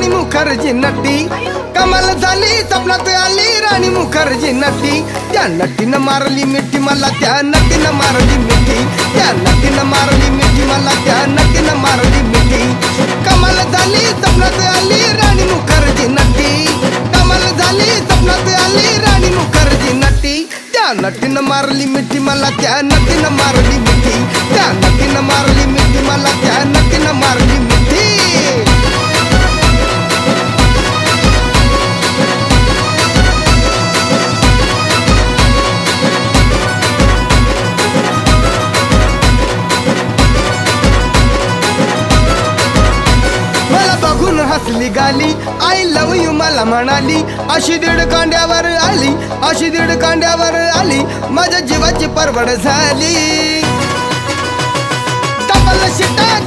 राणी मुखर्जी नटी, कमाल झाली स्वप्नात आली राणी मुखर्जी नटी. त्या नटीनं मारली मिठी मला, त्या नटीनं मारली मिठी, त्या नटीनं मारली मिठी मला, त्या नटीनं मारली मिठी. कमाल झाली स्वप्नात आली राणी मुखर्जी नटी, कमाल झाली स्वप्नात आली राणी मुखर्जी नटी. त्या नटीनं मारली मिठी मला, त्या नटीनं मारली मिठी, त्या नटीनं मारली मिठी मला, त्या नटीनं मारली मिठी. हसली गाली, आय लव यू मला म्हणाली. अशी दीड कांड्यावर आली, अशी दीड कांड्यावर आली, माझ्या जीवाची परवड झाली. डबल शिटा